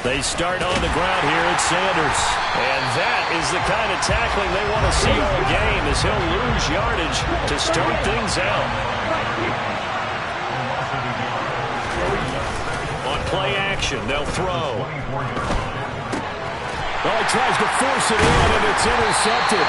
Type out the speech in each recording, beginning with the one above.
They start on the ground here at Sanders. And that is the kind of tackling they want to see all game, as he'll lose yardage to start things out. On play action, they'll throw. Oh, he tries to force it in, and it's intercepted.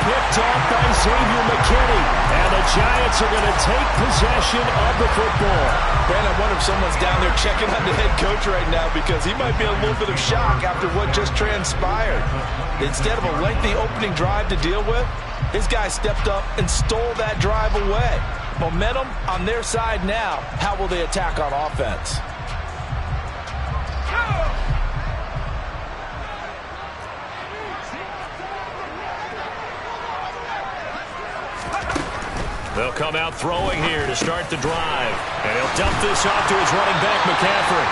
Picked off by Xavier McKinney. And the Giants are going to take possession of the football. Man, I wonder if someone's down there checking on the head coach right now, because he might be in a little bit of shock after what just transpired. Instead of a lengthy opening drive to deal with, his guy stepped up and stole that drive away. Momentum on their side now. How will they attack on offense? They'll come out throwing here to start the drive. And he'll dump this off to his running back, McCaffrey.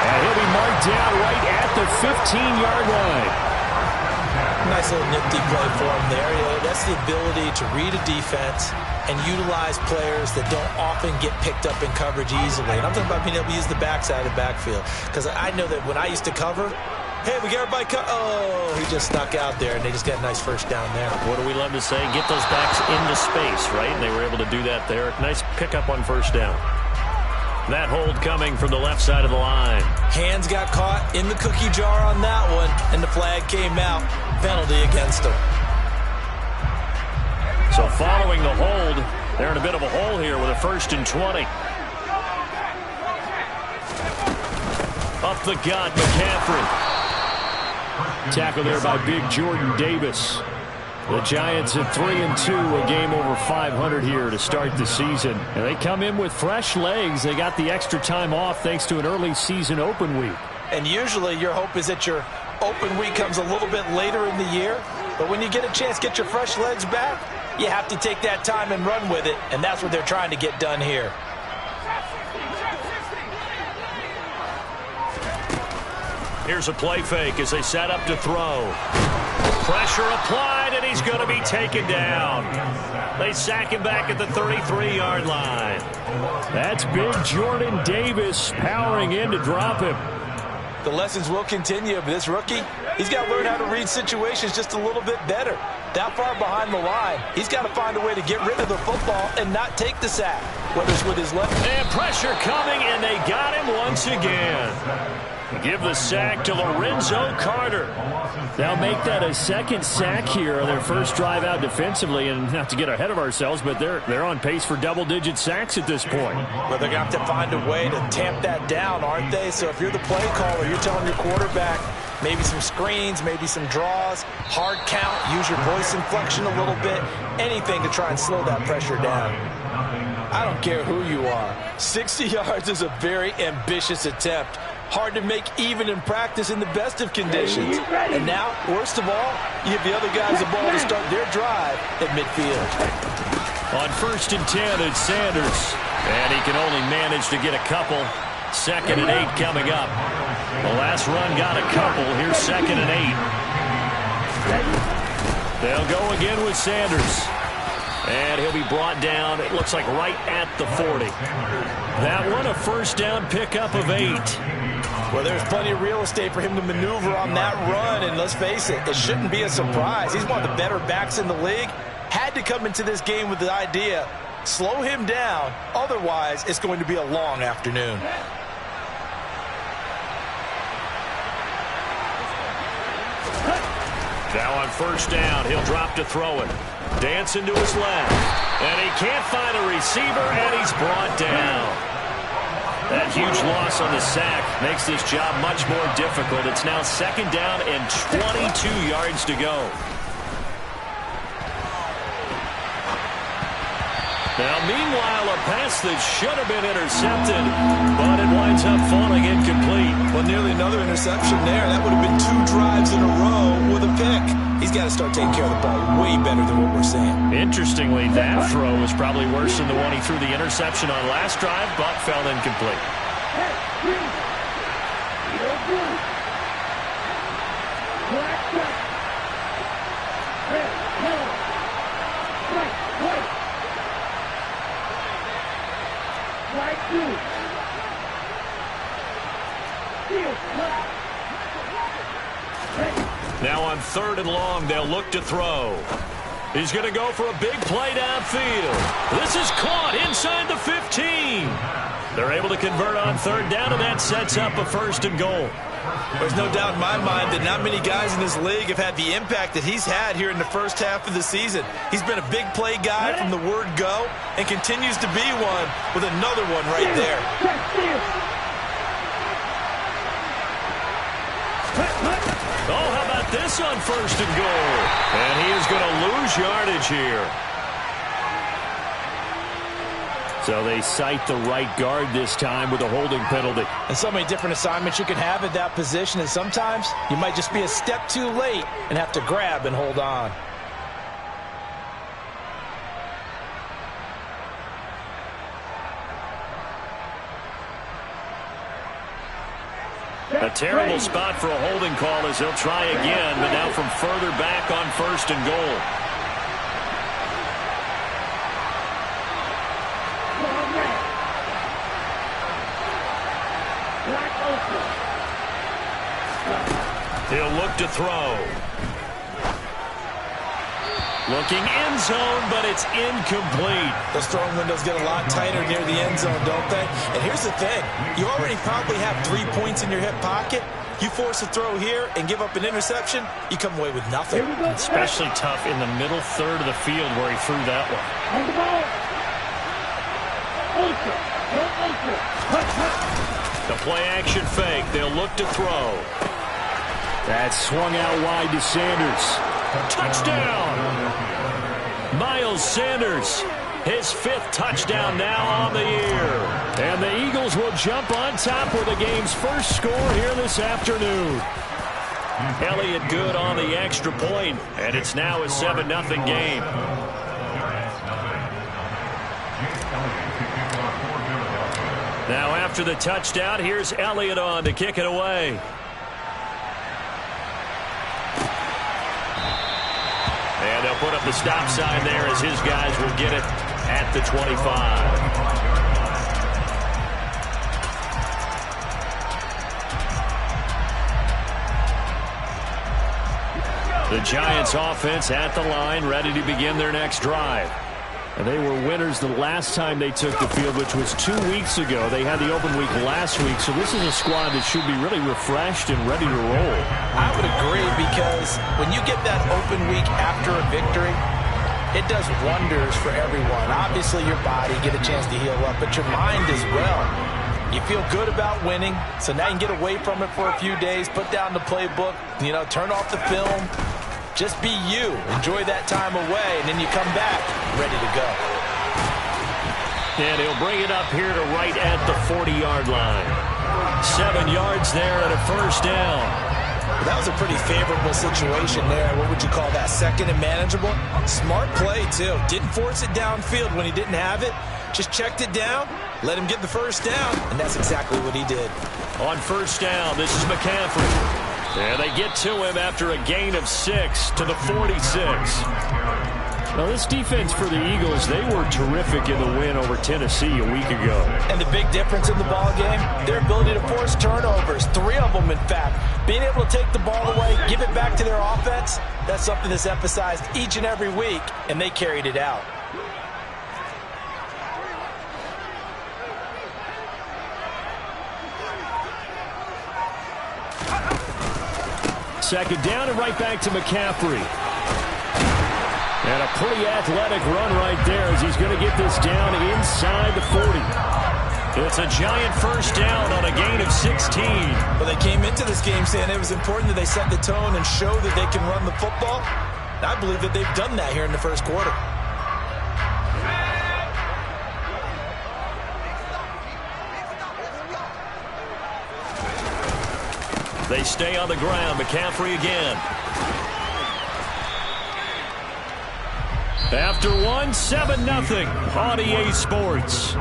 And he'll be marked down right at the 15-yard line. Nice little nifty play for him there. You know, that's the ability to read a defense and utilize players that don't often get picked up in coverage easily. And I'm talking about being able to use the backside of the backfield. Because I know that when I used to cover, hey, we get everybody oh, he just stuck out there, and they just got a nice first down there. What do we love to say? Get those backs into space, right? And they were able to do that there. Nice pickup on first down. That hold coming from the left side of the line. Hands got caught in the cookie jar on that one, and the flag came out. Penalty against him. So following the hold, they're in a bit of a hole here with a 1st and 20. Up the gut, McCaffrey. Tackle there by big Jordan Davis. The Giants at 3-2, a game over 500 here to start the season. And they come in with fresh legs. They got the extra time off thanks to an early season open week. And usually your hope is that your open week comes a little bit later in the year. But when you get a chance to get your fresh legs back, you have to take that time and run with it. And that's what they're trying to get done here. Here's a play fake as they set up to throw. Pressure applied, and he's going to be taken down. They sack him back at the 33-yard line. That's big Jordan Davis powering in to drop him. The lessons will continue, but this rookie, he's got to learn how to read situations just a little bit better. That far behind the line, he's got to find a way to get rid of the football and not take the sack, whether it's with his left. And pressure coming, and they got him once again. Give the sack to Lorenzo Carter. They'll make that a second sack here on their first drive out defensively. And not to get ahead of ourselves, but they're on pace for double-digit sacks at this point. Well, they're going to have to find a way to tamp that down, aren't they? So if you're the play caller, you're telling your quarterback maybe some screens, maybe some draws, hard count, use your voice inflection a little bit, anything to try and slow that pressure down. I don't care who you are. 60 yards is a very ambitious attempt. Hard to make even in practice in the best of conditions. And now, worst of all, you give the other guys the ball to start their drive at midfield. On 1st and 10, it's Sanders. And he can only manage to get a couple. 2nd and 8 coming up. The last run got a couple. Here's 2nd and 8. They'll go again with Sanders. And he'll be brought down, it looks like right at the 40. That one, a first down pickup of 8. Well, there's plenty of real estate for him to maneuver on that run, and let's face it, it shouldn't be a surprise. He's one of the better backs in the league. Had to come into this game with the idea, slow him down, otherwise it's going to be a long afternoon. Now on first down, he'll drop to throw it. Dancing to his left. And he can't find a receiver, and he's brought down. That huge loss on the sack makes this job much more difficult. It's now 2nd down and 22 yards to go. Now, meanwhile, a pass that should have been intercepted, but it winds up falling incomplete. Well, nearly another interception there. That would have been 2 drives in a row with a pick. He's got to start taking care of the ball way better than what we're seeing. Interestingly, that throw was probably worse than the one he threw the interception on last drive, but fell incomplete. Now on 3rd and long, they'll look to throw. He's going to go for a big play downfield. This is caught inside the 15. They're able to convert on 3rd down, and that sets up a 1st and goal. There's no doubt in my mind that not many guys in this league have had the impact that he's had here in the first half of the season. He's been a big play guy from the word go and continues to be one with another one right there. Oh, how about this on 1st and goal? And he is going to lose yardage here. So they cite the right guard this time with a holding penalty. And so many different assignments you can have at that position, and sometimes you might just be a step too late and have to grab and hold on. A terrible spot for a holding call as he'll try again, but now from further back on 1st and goal. He'll look to throw. Looking end zone, but it's incomplete. Those throwing windows get a lot tighter near the end zone, don't they? And here's the thing. You already probably have 3 points in your hip pocket. You force a throw here and give up an interception, you come away with nothing. Especially tough in the middle 3rd of the field where he threw that one. The play action fake. They'll look to throw. That swung out wide to Sanders. Touchdown! Miles Sanders, his 5th touchdown now on the year. And the Eagles will jump on top with the game's first score here this afternoon. Elliott good on the extra point, and it's now a 7-0 game. Now after the touchdown, here's Elliott on to kick it away. And they'll put up the stop sign there as his guys will get it at the 25. The Giants offense at the line, ready to begin their next drive. And they were winners the last time they took the field, which was 2 weeks ago. They had the open week last week, so this is a squad that should be really refreshed and ready to roll. I would agree, because when you get that open week after a victory, it does wonders for everyone. Obviously, your body, get a chance to heal up, but your mind as well. You feel good about winning, so now you can get away from it for a few days, put down the playbook, turn off the film. Just be you. Enjoy that time away, and then you come back ready to go. And he'll bring it up here to right at the 40-yard line. 7 yards there and a 1st down. Well, that was a pretty favorable situation there. What would you call that? 2nd and manageable? Smart play, too. Didn't force it downfield when he didn't have it. Just checked it down, let him get the 1st down, and that's exactly what he did. On 1st down, this is McCaffrey. And they get to him after a gain of 6 to the 46. Well, this defense for the Eagles, they were terrific in the win over Tennessee a week ago. And the big difference in the ball game, their ability to force turnovers, 3 of them in fact. Being able to take the ball away, give it back to their offense, that's something that's emphasized each and every week, and they carried it out. Second down and right back to McCaffrey. And a pretty athletic run right there as he's going to get this down inside the 40. It's a giant 1st down on a gain of 16. Well, they came into this game saying it was important that they set the tone and show that they can run the football. I believe that they've done that here in the 1st quarter. They stay on the ground. McCaffrey again. After one, 7-0 on EA Sports.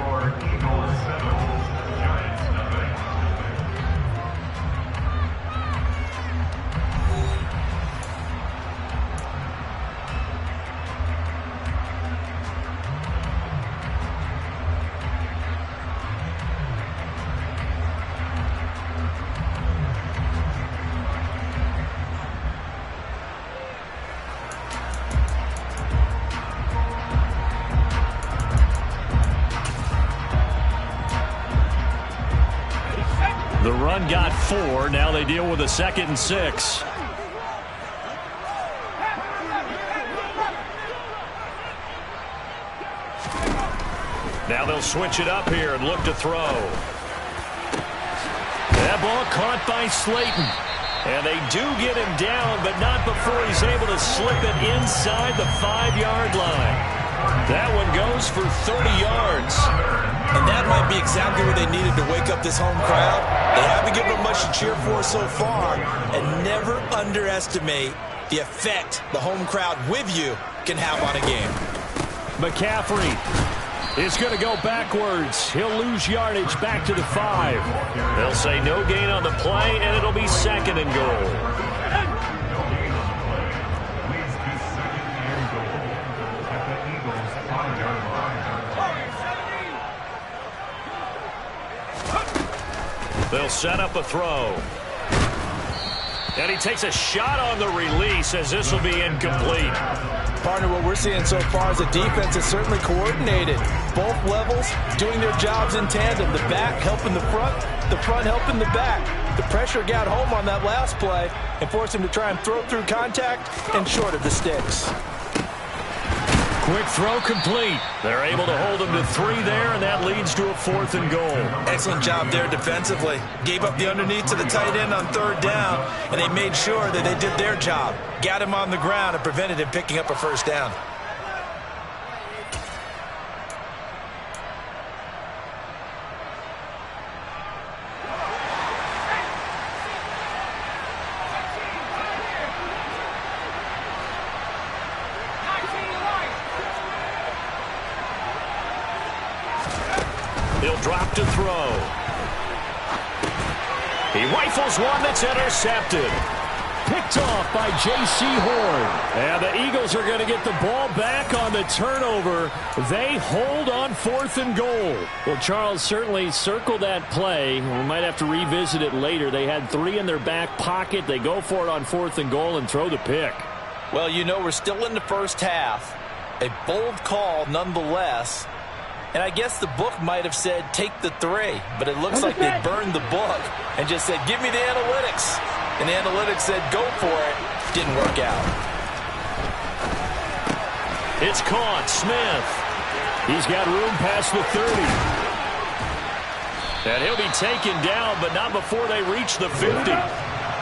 run got 4. Now they deal with a 2nd and 6. Now they'll switch it up here and look to throw. That ball caught by Slayton. And they do get him down, but not before he's able to slip it inside the 5-yard line. That one goes for 30 yards. And that might be exactly what they needed to wake up this home crowd. They haven't given them much to cheer for so far. And never underestimate the effect the home crowd with you can have on a game. McCaffrey is going to go backwards. He'll lose yardage back to the 5. They'll say no gain on the play, and it'll be 2nd and goal. They'll set up a throw. And he takes a shot on the release as this will be incomplete. Partner, what we're seeing so far is the defense is certainly coordinated. Both levels doing their jobs in tandem. The back helping the front helping the back. The pressure got home on that last play and forced him to try and throw through contact and short of the sticks. Quick throw complete. They're able to hold him to 3 there, and that leads to a 4th and goal. Excellent job there defensively. Gave up the underneath to the tight end on 3rd down, and they made sure that they did their job. Got him on the ground and prevented him picking up a 1st down. He'll drop to throw. He rifles one that's intercepted. Picked off by J.C. Horn. And the Eagles are going to get the ball back on the turnover. They hold on 4th and goal. Well, Charles, certainly circle that play. We might have to revisit it later. They had 3 in their back pocket. They go for it on 4th and goal and throw the pick. Well, you know, we're still in the first half. A bold call nonetheless. And I guess the book might have said take the 3, but it looks like they burned the book and just said give me the analytics. And the analytics said go for it. Didn't work out. It's caught. Smith. He's got room past the 30. And he'll be taken down, but not before they reach the 50.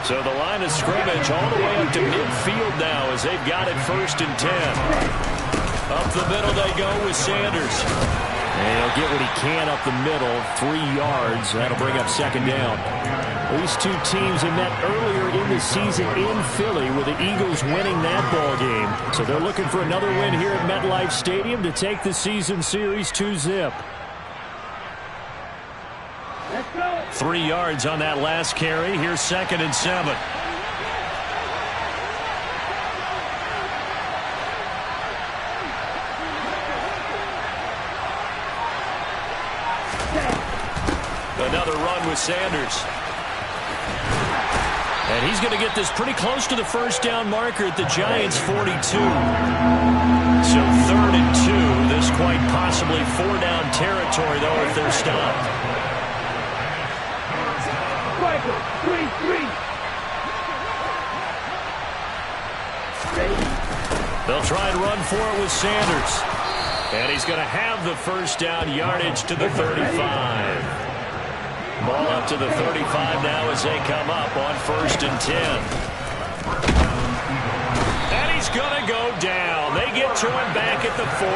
So the line of scrimmage all the way up to midfield now as they've got it 1st and 10. Up the middle they go with Sanders. And he'll get what he can up the middle, 3 yards. That'll bring up 2nd down. These two teams have met earlier in the season in Philly with the Eagles winning that ball game. So they're looking for another win here at MetLife Stadium to take the season series 2-zip. 3 yards on that last carry. Here's 2nd and 7. Another run with Sanders. And he's going to get this pretty close to the 1st down marker at the Giants' 42. So 3rd and 2. This quite possibly 4-down territory, though, if they're stopped. They'll try and run for it with Sanders. And he's going to have the 1st down yardage to the 35. Ball up to the 35 now as they come up on 1st and 10. And he's going to go down. They get to him back at the 40.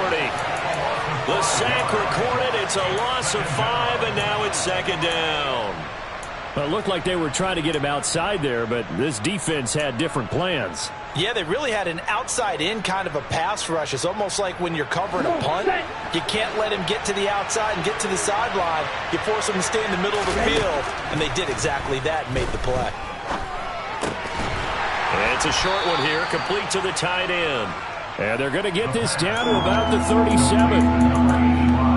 The sack recorded. It's a loss of 5, and now it's 2nd down. Well, it looked like they were trying to get him outside there, but this defense had different plans. Yeah, they really had an outside-in kind of a pass rush. It's almost like when you're covering a punt. You can't let him get to the outside and get to the sideline. You force him to stay in the middle of the field, and they did exactly that and made the play. And it's a short one here, complete to the tight end. And they're going to get this down to about the 37.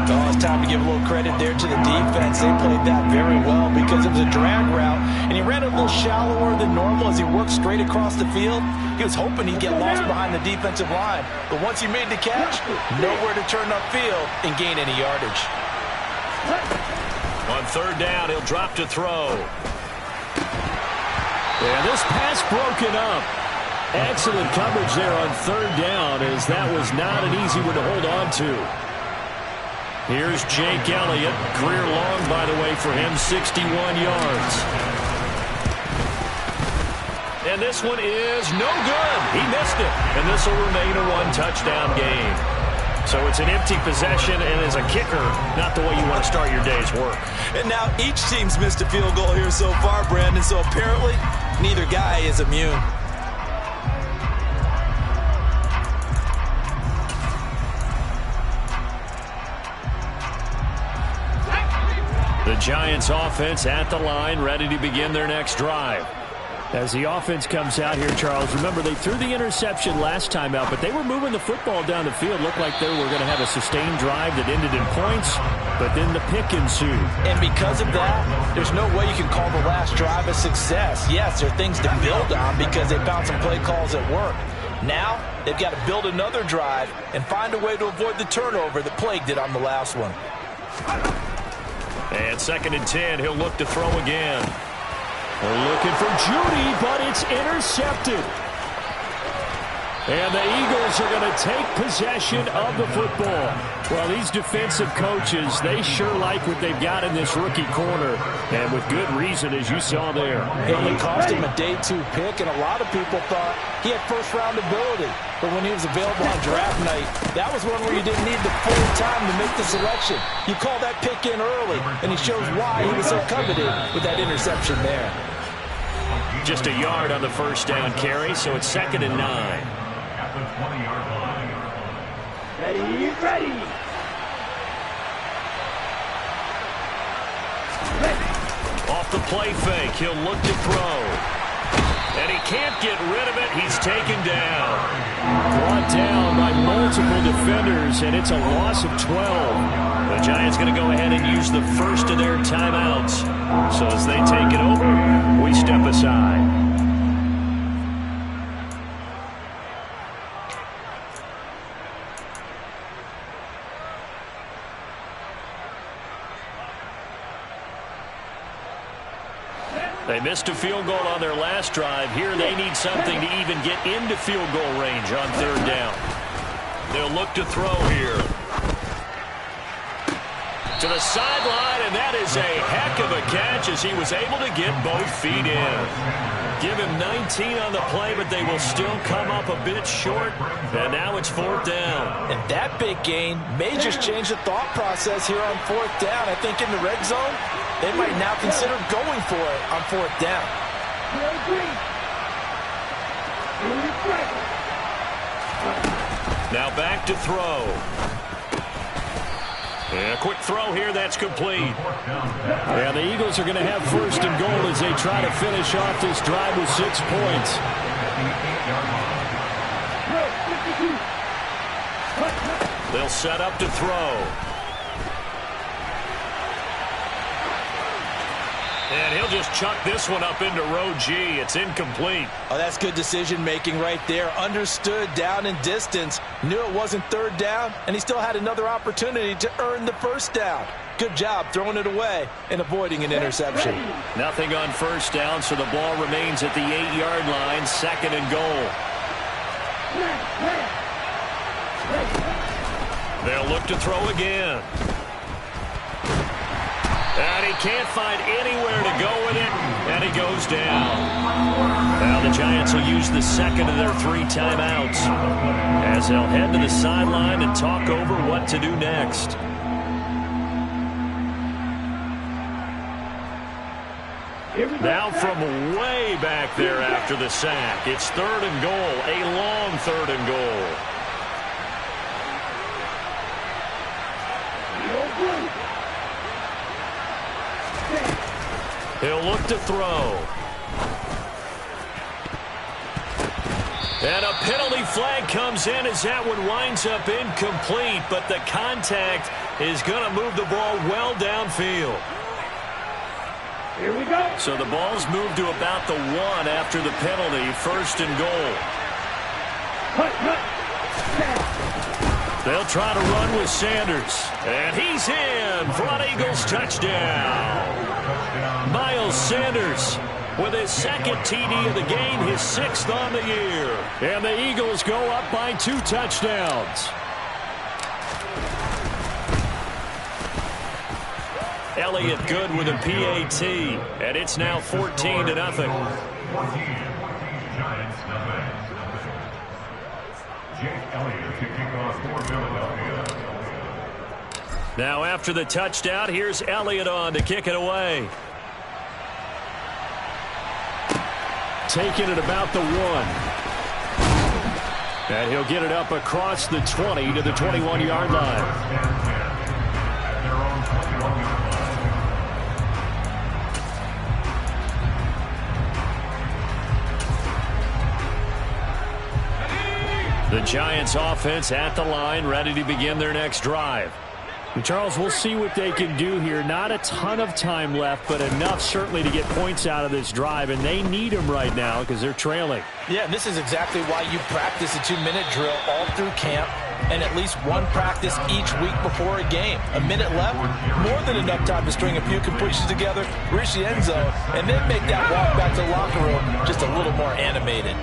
Oh, it's time to give a little credit there to the defense. They played that very well because it was a drag route, and he ran a little shallower than normal as he worked straight across the field. He was hoping he'd get lost behind the defensive line, but once he made the catch, nowhere to turn upfield and gain any yardage. On third down, he'll drop to throw. Yeah, this pass broken up. Excellent coverage there on third down, as that was not an easy one to hold on to. Here's Jake Elliott. Career long, by the way, for him, 61 yards. And this one is no good. He missed it. And this will remain a one-touchdown game. So it's an empty possession, and as a kicker, not the way you want to start your day's work. And now each team's missed a field goal here so far, Brandon, so apparently neither guy is immune. The Giants offense at the line, ready to begin their next drive. As the offense comes out here, Charles, remember they threw the interception last time out, but they were moving the football down the field. Looked like they were going to have a sustained drive that ended in points, but then the pick ensued. And because of that, there's no way you can call the last drive a success. Yes, there are things to build on because they found some play calls that work. Now, they've got to build another drive and find a way to avoid the turnover that plagued it on the last one. And 2nd and 10, he'll look to throw again. They're looking for Judy, but it's intercepted. And the Eagles are going to take possession of the football. Well, these defensive coaches, they sure like what they've got in this rookie corner. And with good reason, as you saw there. It only cost him a day 2 pick, and a lot of people thought he had first-round ability. But when he was available on draft night, that was one where you didn't need the full time to make the selection. You call that pick in early, and he shows why he was so coveted with that interception there. Just a yard on the first down carry, so it's 2nd and 9. Ready. Off the play fake, he'll look to throw. And he can't get rid of it. He's taken down. Brought down by multiple defenders, and it's a loss of 12. The Giants going to go ahead and use the first of their timeouts. So as they take it over, we step aside. They missed a field goal on their last drive. Here they need something to even get into field goal range on third down. They'll look to throw here. To the sideline, and that is a heck of a catch as he was able to get both feet in. Give him 19 on the play, but they will still come up a bit short, and now it's 4th down. And that big gain may just change the thought process here on 4th down. I think in the red zone, they might now consider going for it on 4th down. Now back to throw. And a quick throw here, that's complete. Yeah, the Eagles are going to have 1st and goal as they try to finish off this drive with 6 points. They'll set up to throw. And he'll just chuck this one up into row G. It's incomplete. Oh, that's good decision-making right there. Understood down and distance. Knew it wasn't 3rd down, and he still had another opportunity to earn the 1st down. Good job throwing it away and avoiding an interception. Nothing on 1st down, so the ball remains at the 8-yard line. 2nd and goal. They'll look to throw again. And he can't find anywhere to go with it, and he goes down. Now the Giants will use the 2nd of their 3 timeouts as they'll head to the sideline and talk over what to do next. Now from way back there after the sack, it's 3rd and goal, a long 3rd and goal. He'll look to throw. And a penalty flag comes in as that one winds up incomplete, but the contact is going to move the ball well downfield. Here we go. So the ball's moved to about the 1 after the penalty, 1st and goal. They'll try to run with Sanders. And he's in for an Eagles touchdown. Miles Sanders with his second TD of the game, his 6th on the year. And the Eagles go up by 2 touchdowns. Elliott good with a PAT. And it's now 14-0. Now after the touchdown, here's Elliott on to kick it away. Taking it about the 1. And he'll get it up across the 20 to the 21-yard line. The Giants offense at the line, ready to begin their next drive. And Charles, we'll see what they can do here. Not a ton of time left, but enough certainly to get points out of this drive, and they need them right now because they're trailing. Yeah, and this is exactly why you practice a 2-minute drill all through camp and at least one practice each week before a game. A minute left, more than enough time to string a few completions together, reach the end zone, and then make that walk back to the locker room just a little more animated.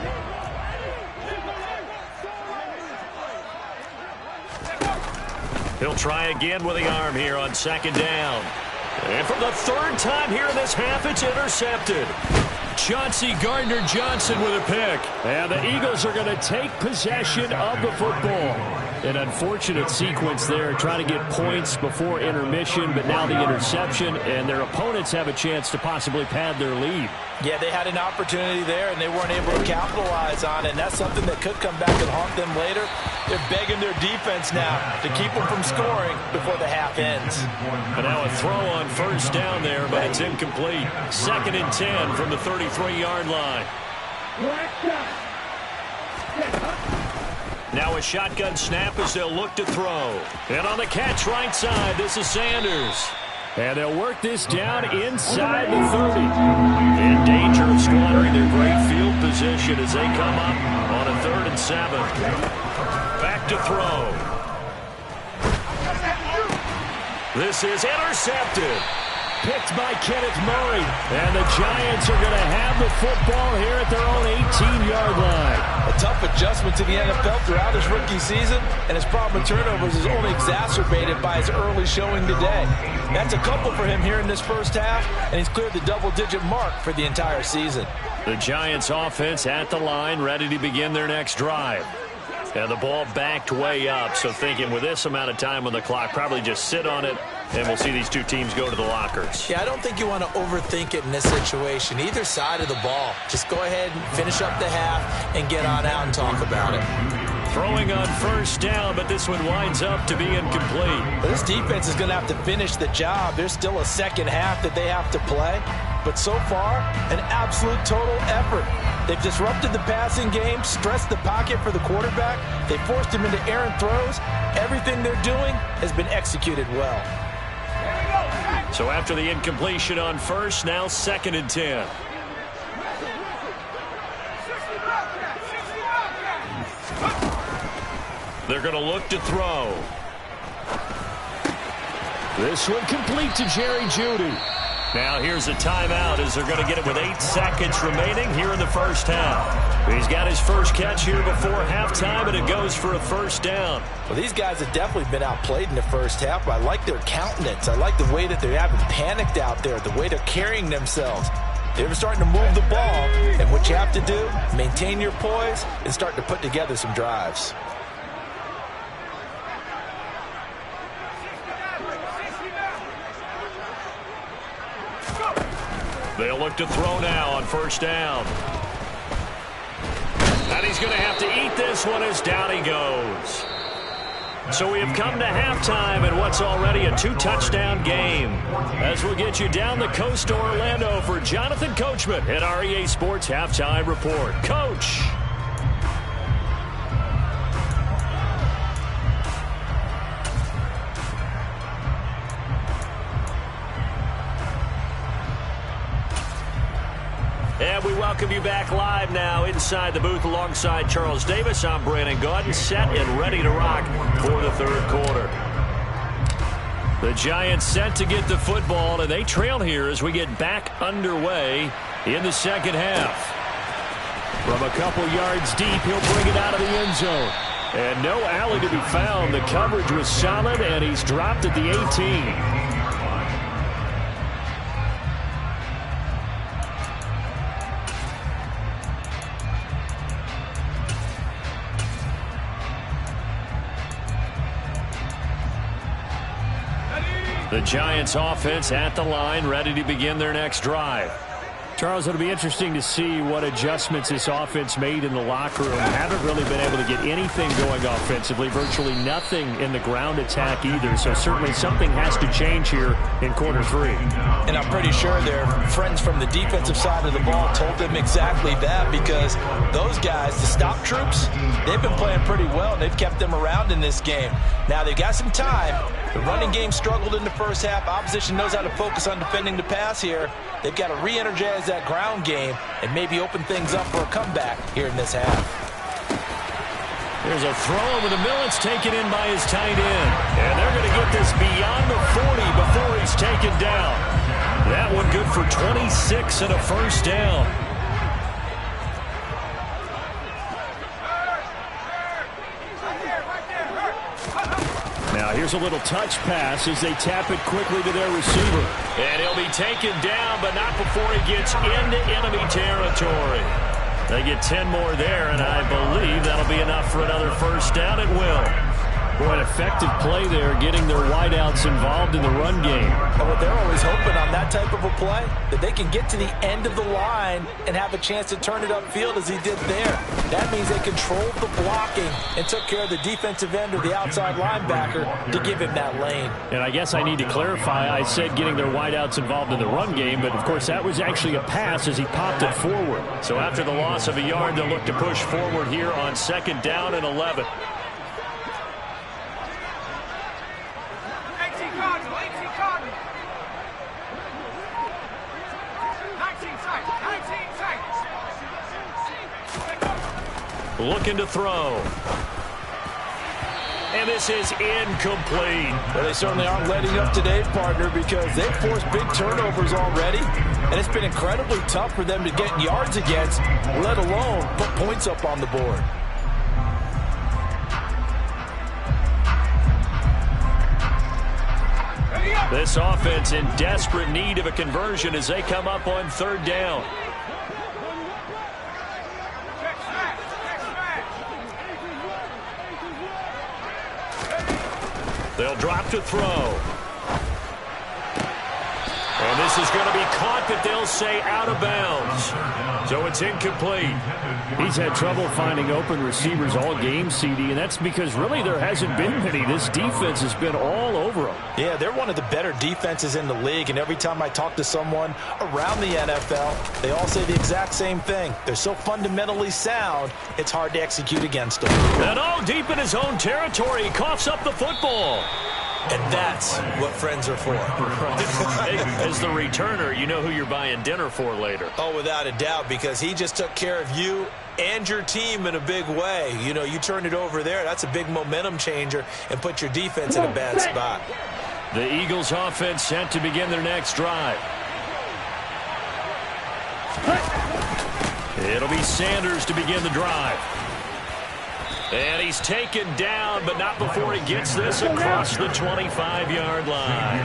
He'll try again with the arm here on 2nd down. And for the 3rd time here in this half, it's intercepted. Chauncey Gardner-Johnson with a pick. And the Eagles are going to take possession of the football. An unfortunate sequence there, trying to get points before intermission, but now the interception, and their opponents have a chance to possibly pad their lead. Yeah, they had an opportunity there, and they weren't able to capitalize on it, and that's something that could come back and haunt them later. They're begging their defense now to keep them from scoring before the half ends. But now a throw on 1st down there, but it's incomplete. 2nd and 10 from the 33-yard line. Now a shotgun snap as they'll look to throw. And on the catch right side, this is Sanders. And they'll work this down inside the 30. In danger of squandering their great field position as they come up on a 3rd and 7. Back to throw. This is intercepted. Picked by Kenneth Murray. And the Giants are going to have the football here at their own 18-yard line. A tough adjustment to the NFL throughout his rookie season, and his problem with turnovers is only exacerbated by his early showing today. That's a couple for him here in this 1st half, and he's cleared the double-digit mark for the entire season. The Giants offense at the line, ready to begin their next drive. And the ball backed way up, so thinking with this amount of time on the clock, probably just sit on it, and we'll see these two teams go to the lockers. Yeah, I don't think you want to overthink it in this situation. Either side of the ball. Just go ahead and finish up the half and get on out and talk about it. Throwing on 1st down, but this one winds up to be incomplete. But this defense is going to have to finish the job. There's still a 2nd half that they have to play. But so far, an absolute total effort. They've disrupted the passing game, stressed the pocket for the quarterback. They forced him into errant throws. Everything they're doing has been executed well. So after the incompletion on 1st, now 2nd and 10. They're going to look to throw. This one complete to Jerry Jeudy. Now here's a timeout as they're going to get it with 8 seconds remaining here in the 1st half. He's got his first catch here before halftime, and it goes for a 1st down. Well, these guys have definitely been outplayed in the 1st half. I like their countenance. I like the way that they haven't panicked out there, the way they're carrying themselves. They're starting to move the ball, and what you have to do, maintain your poise and start to put together some drives. They'll look to throw now on 1st down. And he's going to have to eat this one as down he goes. So we have come to halftime in what's already a 2-touchdown game. As we'll get you down the coast to Orlando for Jonathan Coachman at our EA Sports Halftime Report. Coach. And we welcome you back live now inside the booth alongside Charles Davis. I'm Brandon Gaudin, set and ready to rock for the third quarter. The Giants set to get the football, and they trail here as we get back underway in the second half. From a couple yards deep, he'll bring it out of the end zone. And no alley to be found. The coverage was solid, and he's dropped at the 18. The Giants offense at the line, ready to begin their next drive. Charles, it'll be interesting to see what adjustments this offense made in the locker room. Haven't really been able to get anything going offensively, virtually nothing in the ground attack either. So certainly something has to change here in quarter three. And I'm pretty sure their friends from the defensive side of the ball told them exactly that, because those guys, the stop troops, they've been playing pretty well, and they've kept them around in this game. Now they've got some time. The running game struggled in the first half. Opposition knows how to focus on defending the pass here. They've got to re-energize that ground game and maybe open things up for a comeback here in this half. There's a throw over the middle. It's taken in by his tight end. And they're going to get this beyond the 40 before he's taken down. That one good for 26 and a first down. Now here's a little touch pass as they tap it quickly to their receiver. And he'll be taken down, but not before he gets into enemy territory. They get 10 more there, and I believe that'll be enough for another first down. It will. Boy, an effective play there, getting their wideouts involved in the run game. And what they're always hoping on that type of a play, that they can get to the end of the line and have a chance to turn it upfield as he did there. That means they controlled the blocking and took care of the defensive end or the outside linebacker to give him that lane. And I guess I need to clarify, I said getting their wideouts involved in the run game, but of course that was actually a pass as he popped it forward. So after the loss of a yard, they'll look to push forward here on second down and 11. Looking to throw. And this is incomplete. Well, they certainly aren't letting up today, partner, because they've forced big turnovers already, and it's been incredibly tough for them to get yards against, let alone put points up on the board. This offense in desperate need of a conversion as they come up on third down. They'll drop to throw. And this is going to be caught, but they'll say out of bounds. So it's incomplete. He's had trouble finding open receivers all game, CD, and that's because really there hasn't been many. This defense has been all over them. Yeah, they're one of the better defenses in the league, and every time I talk to someone around the NFL, they all say the exact same thing. They're so fundamentally sound, it's hard to execute against them. And all deep in his own territory, he coughs up the football. And that's what friends are for. As the returner, you know who you're buying dinner for later. Oh, without a doubt, because he just took care of you and your team in a big way. You know, you turn it over there, that's a big momentum changer and put your defense in a bad spot. The Eagles offense set to begin their next drive. It'll be Sanders to begin the drive. And he's taken down, but not before he gets this across the 25-yard line.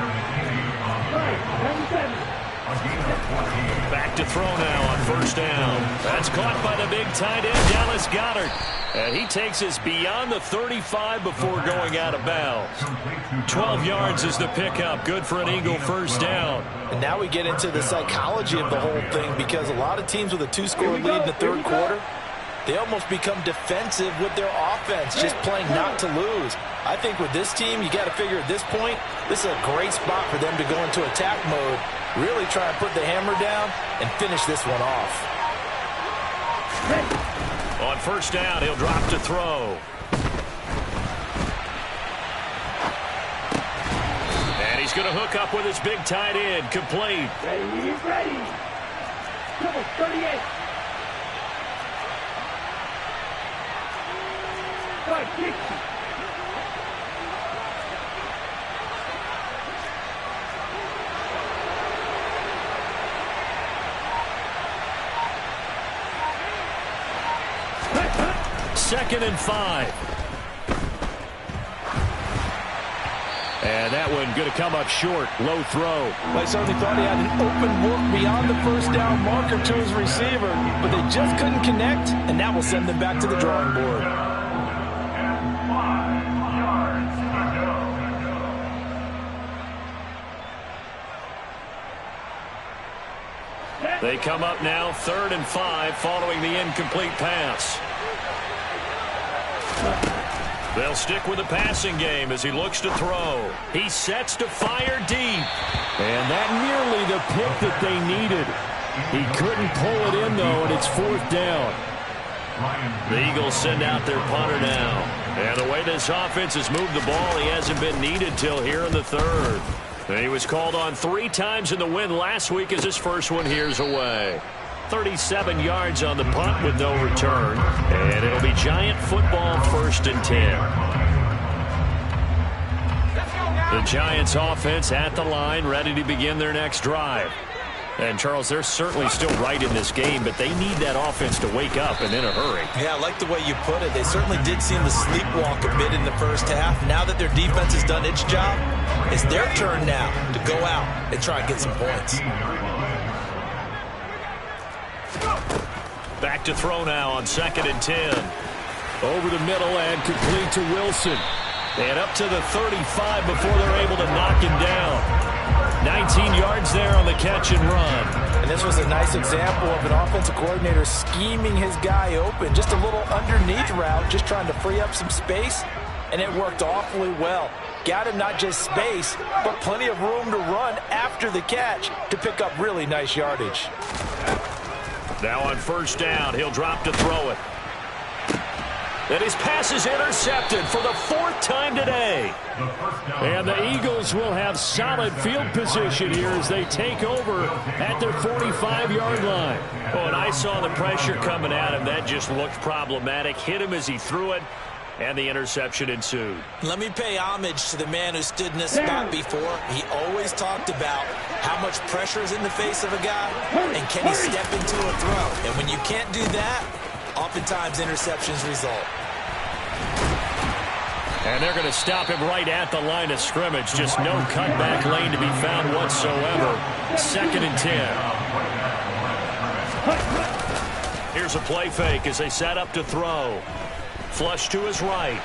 Back to throw now on first down. That's caught by the big tight end, Dallas Goedert. And he takes us beyond the 35 before going out of bounds. 12 yards is the pickup. Good for an Eagle first down. And now we get into the psychology of the whole thing, because a lot of teams with a two-score lead in the third quarter, they almost become defensive with their offense, just playing not to lose. I think with this team, you got to figure at this point, this is a great spot for them to go into attack mode, really try and put the hammer down and finish this one off. On first down, he'll drop to throw. And he's going to hook up with his big tight end, complete. Ready, ready. Double 38. 560. Second and 5. And that one going to come up short. Low throw. I certainly thought he had an open look beyond the first down marker to his receiver, but they just couldn't connect, and that will send them back to the drawing board. They come up now 3rd and 5 following the incomplete pass. They'll stick with the passing game as he looks to throw. He sets to fire deep. And that nearly the pick that they needed. He couldn't pull it in, though, and it's 4th down. The Eagles send out their punter now. And the way this offense has moved the ball, he hasn't been needed till here in the 3rd. And he was called on 3 times in the win last week as his first one here's away. 37 yards on the punt with no return. And it'll be Giant football 1st and 10. The Giants offense at the line, ready to begin their next drive. And, Charles, they're certainly still right in this game, but they need that offense to wake up and in a hurry. Yeah, I like the way you put it. They certainly did seem to sleepwalk a bit in the first half. Now that their defense has done its job, it's their turn now to go out and try and get some points. Back to throw now on 2nd and 10. Over the middle and complete to Wilson. And up to the 35 before they're able to knock him down. 19 yards there on the catch and run. And this was a nice example of an offensive coordinator scheming his guy open. Just a little underneath route, just trying to free up some space, and it worked awfully well. Got him not just space, but plenty of room to run after the catch to pick up really nice yardage. Now on 1st down, he'll drop to throw it. And his pass is intercepted for the 4th time today. And the Eagles will have solid field position here as they take over at their 45-yard line. Oh, and I saw the pressure coming at him. That just looked problematic. Hit him as he threw it, and the interception ensued. Let me pay homage to the man who stood in this spot before. He always talked about how much pressure is in the face of a guy, and can he step into a throw. And when you can't do that, oftentimes interceptions result. And they're going to stop him right at the line of scrimmage. Just no cutback lane to be found whatsoever. 2nd and 10. Here's a play fake as they set up to throw. Flush to his right.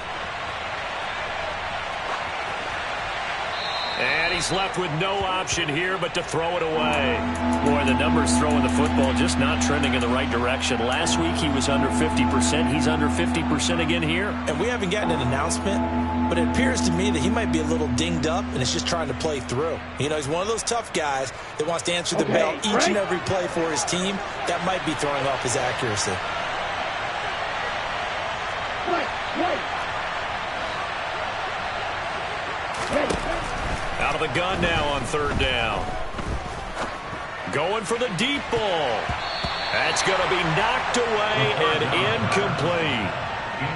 And he's left with no option here but to throw it away. Boy, the numbers throwing the football just not trending in the right direction. Last week he was under 50%. He's under 50% again here. And we haven't gotten an announcement, but it appears to me that he might be a little dinged up and is just trying to play through. You know, he's one of those tough guys that wants to answer the bell each and every play for his team. That might be throwing off his accuracy. Out of the gun now on 3rd down. Going for the deep ball. That's going to be knocked away and incomplete.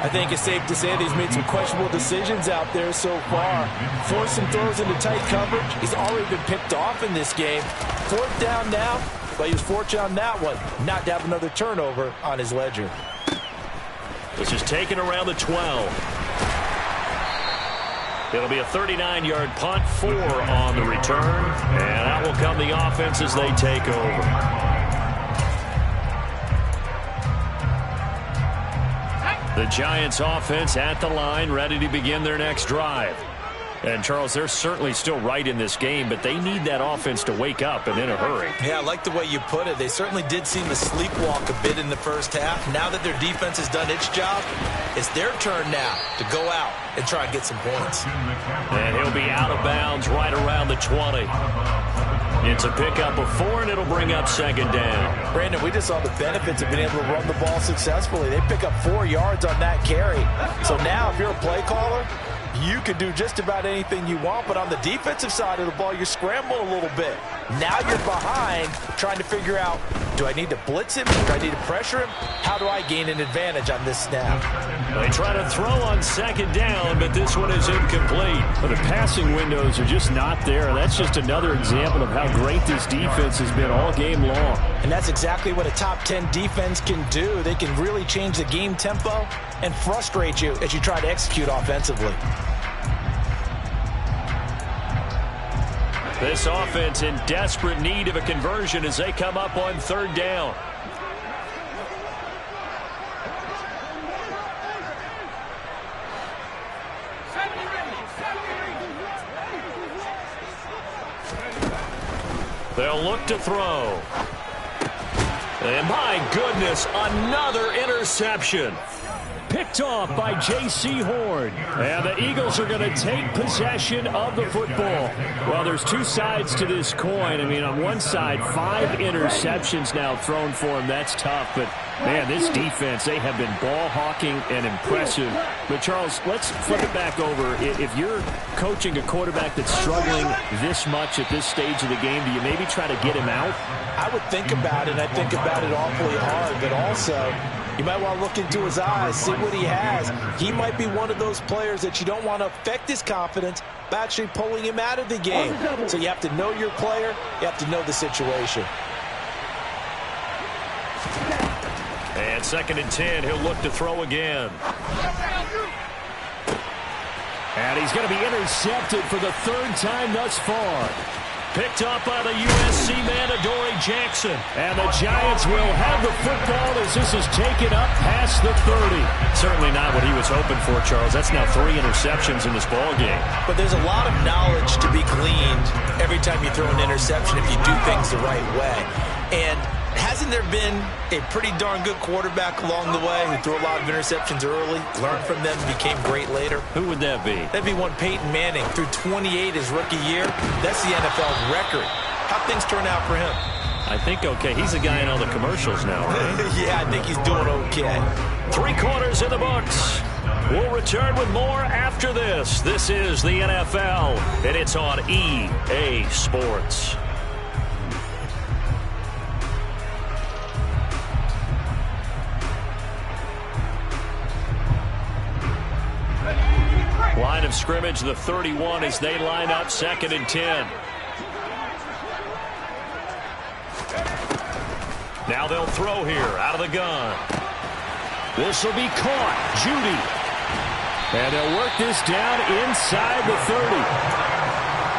I think it's safe to say that he's made some questionable decisions out there so far. Forced some throws into tight coverage. He's already been picked off in this game. 4th down now, but he was fortunate on that one not to have another turnover on his ledger. This is taken around the 12. It'll be a 39-yard punt, 4 on the return, and out will come the offense as they take over. The Giants offense at the line, ready to begin their next drive. And, Charles, they're certainly still right in this game, but they need that offense to wake up and in a hurry. Yeah, I like the way you put it. They certainly did seem to sleepwalk a bit in the first half. Now that their defense has done its job, it's their turn now to go out and try and get some points. And he'll be out of bounds right around the 20. It's a pickup of 4, and it'll bring up 2nd down. Brandon, we just saw the benefits of being able to run the ball successfully. They pick up 4 yards on that carry. So now if you're a play caller, You can do just about anything you want, but on the defensive side of the ball, you're scrambling a little bit. Now you're behind, trying to figure out, do I need to blitz him? Do I need to pressure him? How do I gain an advantage on this snap? They try to throw on second down, but this one is incomplete. But the passing windows are just not there. That's just another example of how great this defense has been all game long. And that's exactly what a top 10 defense can do. They can really change the game tempo and frustrate you as you try to execute offensively. This offense in desperate need of a conversion as they come up on third down. They'll look to throw. And my goodness, another interception. Picked off by J.C. Horn. And the Eagles are going to take possession of the football. Well, there's two sides to this coin. I mean, on one side, 5 interceptions now thrown for him. That's tough. But, man, this defense, they have been ball hawking and impressive. But, Charles, let's flip it back over. If you're coaching a quarterback that's struggling this much at this stage of the game, do you maybe try to get him out? I would think about it. I think about it awfully hard. But also, you might want to look into his eyes, see what he has. He might be one of those players that you don't want to affect his confidence by actually pulling him out of the game. So you have to know your player. You have to know the situation. And 2nd and 10, he'll look to throw again. And he's going to be intercepted for the 3rd time thus far. Picked up by the USC man, Adoree Jackson. And the Giants will have the football as this is taken up past the 30. Certainly not what he was hoping for, Charles. That's now 3 interceptions in this ball game. But there's a lot of knowledge to be gleaned every time you throw an interception if you do things the right way. And hasn't there been a pretty darn good quarterback along the way who threw a lot of interceptions early, learned from them, and became great later? Who would that be? That'd be one Peyton Manning. Threw 28 his rookie year. That's the NFL record. How'd things turn out for him? I think okay. He's the guy in all the commercials now, right? Yeah, I think he's doing okay. 3 quarters in the books. We'll return with more after this. This is the NFL, and it's on EA Sports. Line of scrimmage, the 31 as they line up 2nd and 10. Now they'll throw here out of the gun. This will be caught. Judy. And they'll work this down inside the 30.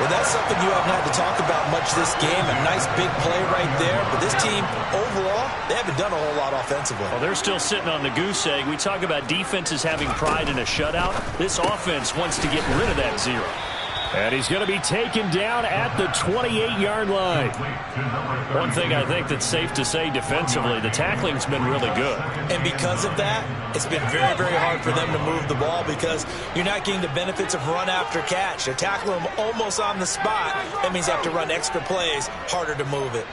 Well, that's something you haven't had to talk about much this game. A nice big play right there. But this team, overall, they haven't done a whole lot offensively. Well, they're still sitting on the goose egg. We talk about defenses having pride in a shutout. This offense wants to get rid of that 0. And he's going to be taken down at the 28-yard line. One thing I think that's safe to say defensively, the tackling's been really good. And because of that, it's been very, very hard for them to move the ball because you're not getting the benefits of run after catch. They're tackling them almost on the spot. That means they have to run extra plays, harder to move it.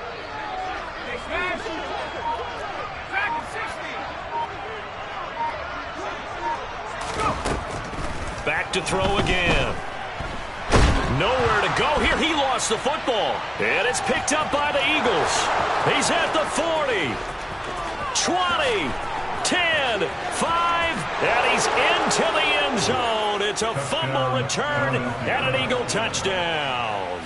Back to throw again. Nowhere to go here. He lost the football. And it's picked up by the Eagles. He's at the 40. 20. 10. 5. And he's into the end zone. It's a fumble return and an Eagle touchdown.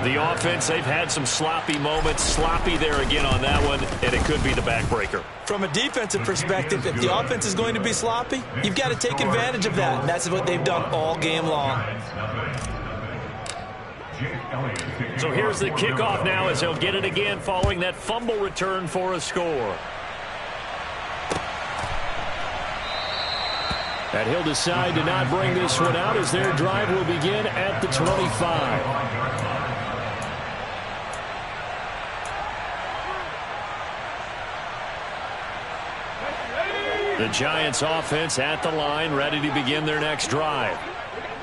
The offense, they've had some sloppy moments. Sloppy there again on that one, and it could be the backbreaker. From a defensive perspective, if the offense is going to be sloppy, you've got to take advantage of that. And that's what they've done all game long. So here's the kickoff now as he'll get it again following that fumble return for a score. And he'll decide to not bring this one out as their drive will begin at the 25. The Giants offense at the line, ready to begin their next drive.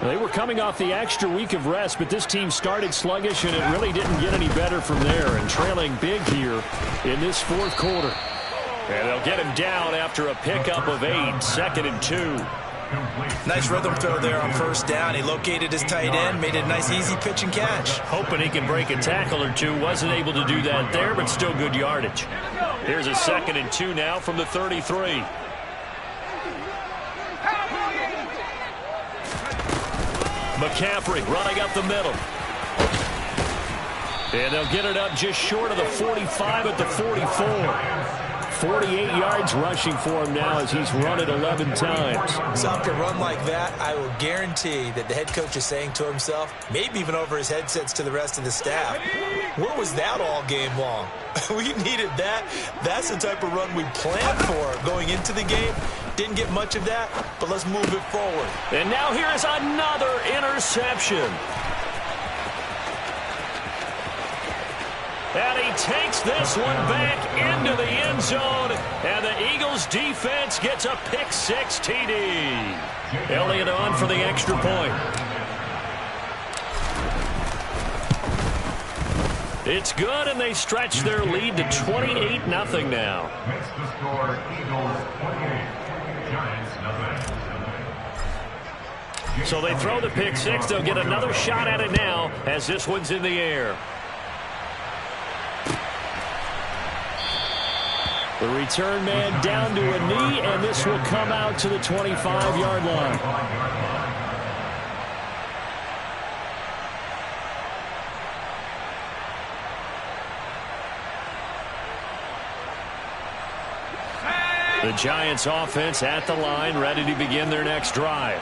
They were coming off the extra week of rest, but this team started sluggish, and it really didn't get any better from there, and trailing big here in this 4th quarter. And they'll get him down after a pickup of 8, 2nd and 2. Nice rhythm throw there on first down. He located his tight end, made it a nice easy pitch and catch. Hoping he can break a tackle or two. Wasn't able to do that there, but still good yardage. Here's a 2nd and 2 now from the 33. McCaffrey running up the middle. And they'll get it up just short of the 45 at the 44. 48 yards rushing for him now as he's run it 11 times. So after a run like that, I will guarantee that the head coach is saying to himself, maybe even over his headsets to the rest of the staff, where was that all game long? We needed that. That's the type of run we planned for going into the game. Didn't get much of that, but let's move it forward. And now here is another interception. And he takes this one back into the end zone. And the Eagles defense gets a pick-6 TD. Elliott on for the extra point. It's good, and they stretch their lead to 28-0 now. Makes the score Eagles 28, Giants nothing. So they throw the pick-6. They'll get another shot at it now as this one's in the air. The return man down to a knee, and this will come out to the 25-yard line. The Giants offense at the line, ready to begin their next drive.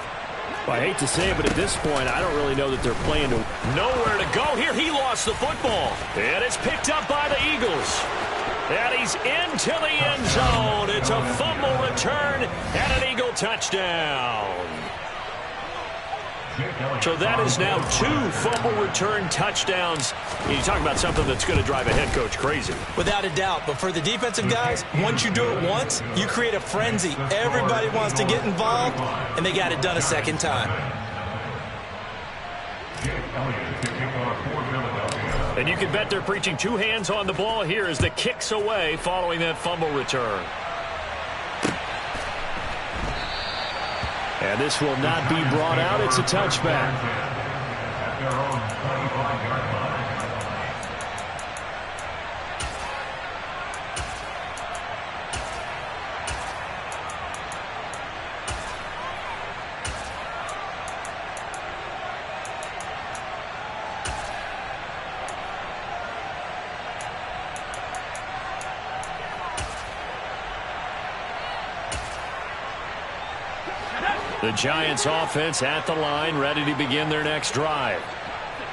Well, I hate to say it, but at this point, I don't really know that they're playing to nowhere to go. Here, he lost the football. And it's picked up by the Eagles. And he's into the end zone. It's a fumble return and an Eagle touchdown. So that is now 2 fumble return touchdowns. You talk about something that's going to drive a head coach crazy. Without a doubt. But for the defensive guys, once you do it once, you create a frenzy. Everybody wants to get involved, and they got it done a second time. And you can bet they're preaching 2 hands on the ball here as the kick's away following that fumble return. And this will not be brought out. It's a touchback. At their own 25-yard line. The Giants offense at the line, ready to begin their next drive.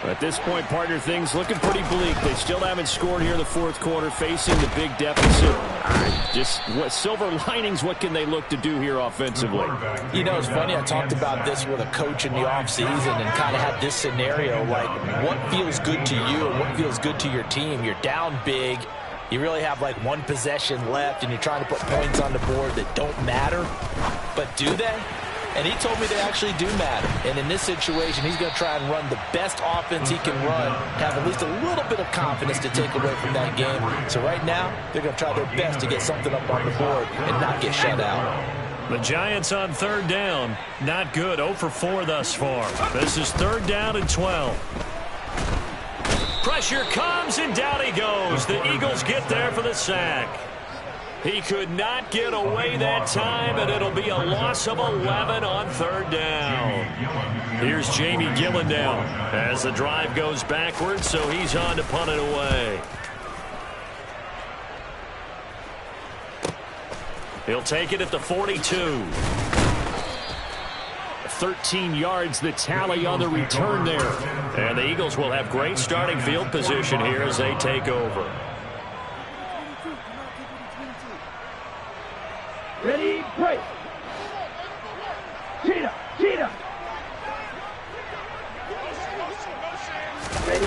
At this point, partner, things looking pretty bleak. They still haven't scored here in the 4th quarter, facing the big deficit. Just what silver linings, what can they look to do here offensively? You know, it's funny, I talked about this with a coach in the offseason and kind of had this scenario, like what feels good to you and what feels good to your team. You're down big. You really have like 1 possession left, and you're trying to put points on the board that don't matter. But do they? And he told me they actually do matter. And in this situation, he's going to try and run the best offense he can run, have at least a little bit of confidence to take away from that game. So right now, they're going to try their best to get something up on the board and not get shut out. The Giants on 3rd down. Not good. 0 for 4 thus far. This is 3rd down and 12. Pressure comes, and down he goes. The Eagles get there for the sack. He could not get away that time, and it'll be a loss of 11 on 3rd down. Here's Jamie Gillen down as the drive goes backwards, so he's on to punt it away. He'll take it at the 42. 13 yards the tally on the return there. And the Eagles will have great starting field position here as they take over. Ready, break. Cheetah, cheetah. Ready.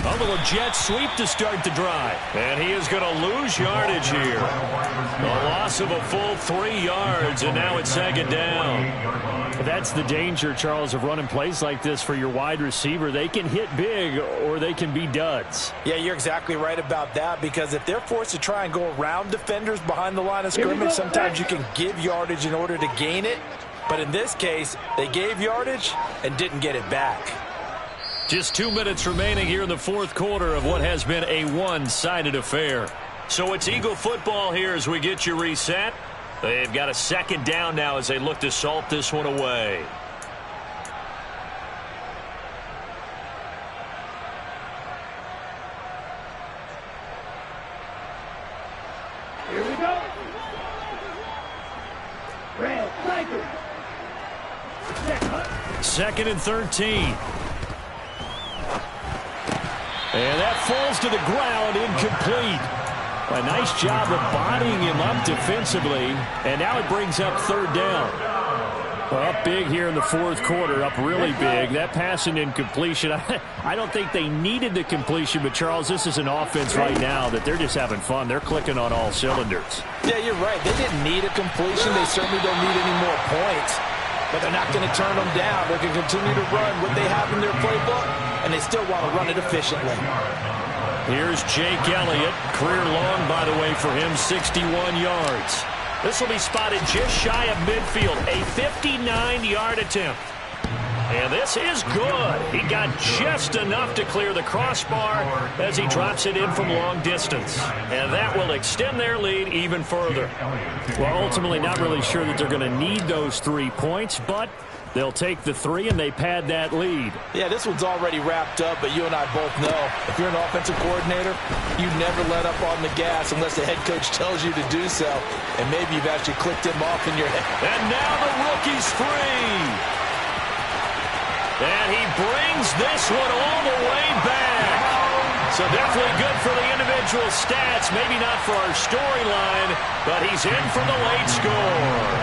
A little jet sweep to start the drive. And he is going to lose yardage here. A loss of a full 3 yards, and now it's 2nd down. That's the danger, Charles, of running plays like this for your wide receiver. They can hit big or they can be duds. Yeah, you're exactly right about that, because if they're forced to try and go around defenders behind the line of scrimmage, sometimes you can give yardage in order to gain it. But in this case, they gave yardage and didn't get it back. Just 2 minutes remaining here in the fourth quarter of what has been a one-sided affair. So it's Eagle football here as we get you reset. They've got a second down now as they look to salt this one away. Here we go. Red flanker. Second and 13. And that falls to the ground, incomplete. A nice job of bodying him up defensively. And now it brings up third down. Up big here in the fourth quarter, up really big. That pass and incompletion, I don't think they needed the completion, but Charles, this is an offense right now that they're just having fun. They're clicking on all cylinders. Yeah, you're right. They didn't need a completion. They certainly don't need any more points. But they're not going to turn them down. They're going to continue to run what they have in their playbook, and they still want to run it efficiently. Here's Jake Elliott. Career long, by the way, for him, 61 yards. This will be spotted just shy of midfield, a 59-yard attempt. And this is good. He got just enough to clear the crossbar as he drops it in from long distance. And that will extend their lead even further. Well, ultimately not really sure that they're going to need those 3 points, but they'll take the 3 and they pad that lead. Yeah, this one's already wrapped up, but you and I both know if you're an offensive coordinator, you never let up on the gas unless the head coach tells you to do so. And maybe you've actually clicked him off in your head. And now the rookie's free. And he brings this one all the way back. So definitely good for the individual stats. Maybe not for our storyline, but he's in for the late score.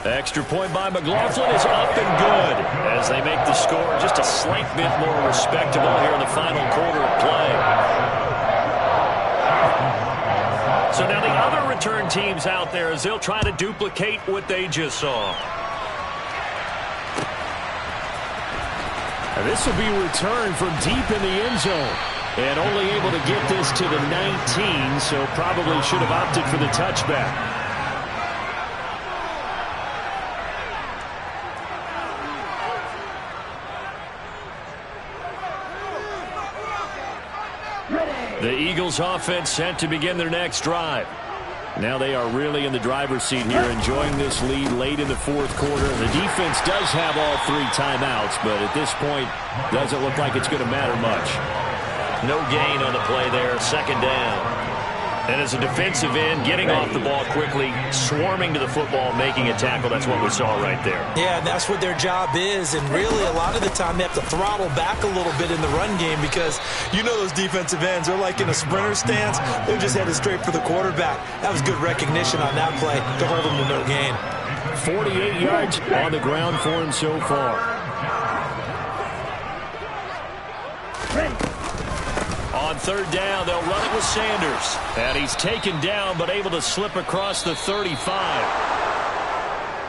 Extra point by McLaughlin is up and good as they make the score just a slight bit more respectable here in the final quarter of play. So now the other return teams out there as they'll try to duplicate what they just saw. And this will be returned from deep in the end zone. And only able to get this to the 19, so probably should have opted for the touchback. The Eagles offense set to begin their next drive. Now they are really in the driver's seat here, enjoying this lead late in the fourth quarter. The defense does have all 3 timeouts, but at this point, doesn't look like it's going to matter much. No gain on the play there, second down. And as a defensive end, getting off the ball quickly, swarming to the football, making a tackle, that's what we saw right there. Yeah, and that's what their job is. And really, a lot of the time, they have to throttle back a little bit in the run game because you know those defensive ends, they're like in a sprinter stance. They're just headed straight for the quarterback. That was good recognition on that play to hold them to no gain. 48 yards on the ground for him so far. On third down, they'll run it with Sanders. And he's taken down, but able to slip across the 35.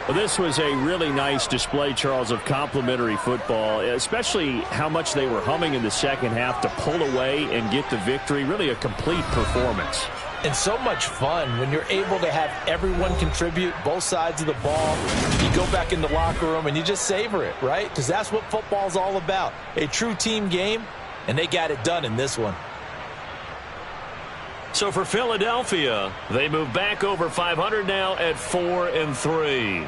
Well, this was a really nice display, Charles, of complimentary football, especially how much they were humming in the second half to pull away and get the victory. Really a complete performance. And so much fun when you're able to have everyone contribute, both sides of the ball. You go back in the locker room and you just savor it, right? Because that's what football's all about. A true team game, and they got it done in this one. So for Philadelphia, they move back over 500 now at 4-3.